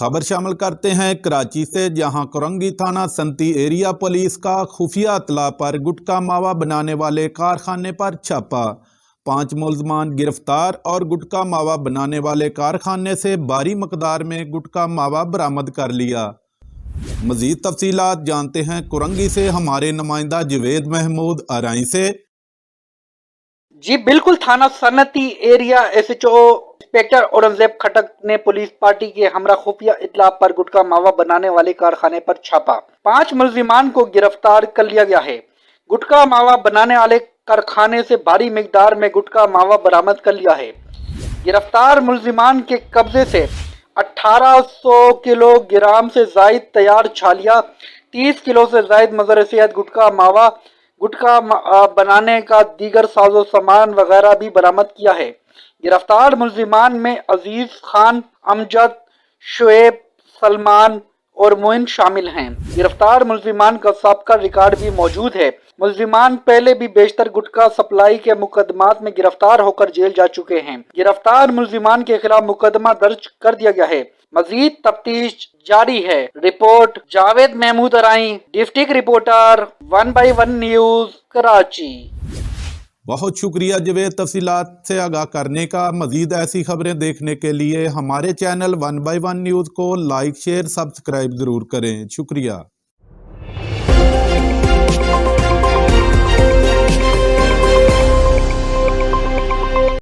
खबर शामिल करते हैं कराची से, जहां कोरंगी थाना संती एरिया पुलिस का खुफिया इत्तला पर गुटखा मावा बनाने वाले कारखाने पर छापा। 5 मुलजमान गिरफ्तार और गुटखा मावा बनाने वाले कारखाने से भारी मकदार में गुटखा मावा बरामद कर लिया। मजीद तफसीलात जानते हैं कोरंगी से हमारे नुमाइंदा जवेद महमूद अराई से। जी बिल्कुल, थाना सनती एरिया एसएचओ इंस्पेक्टर औरंगजेब खटक ने पुलिस पार्टी के हमरा खुफिया इत्तला पर गुटखा मावा बनाने वाले कारखाने पर छापा। 5 मुलजिमान को गिरफ्तार कर लिया गया है। गुटखा मावा बनाने वाले कारखाने से भारी मिकदार में गुटखा मावा बरामद कर लिया है। गिरफ्तार मुलजिमान के कब्जे से 1800 किलोग्राम से जायद तैयार छालिया, 30 किलो से जायद मज़र सेहत गुटखा मावा, गुटखा बनाने का दीगर साजो सामान वगैरह भी बरामद किया है। गिरफ्तार मुलजिमान में अजीज खान, अमजद, शुएब, सलमान और मोइन शामिल हैं। गिरफ्तार मुलजिमान का साबका रिकॉर्ड भी मौजूद है। मुलजिमान पहले भी बेशतर गुटखा सप्लाई के मुकदमात में गिरफ्तार होकर जेल जा चुके हैं। गिरफ्तार मुलजिमान के खिलाफ मुकदमा दर्ज कर दिया गया है। मजीद तफ्तीश जारी है। रिपोर्ट जावेद महमूद अराई, डिस्ट्रिक्ट रिपोर्टर 1/1 न्यूज कराची। बहुत शुक्रिया जवेद तफसीलात से आगाह करने का। मजीद ऐसी खबरें देखने के लिए हमारे चैनल 1/1 न्यूज़ को लाइक, शेयर, सब्सक्राइब ज़रूर करें। शुक्रिया।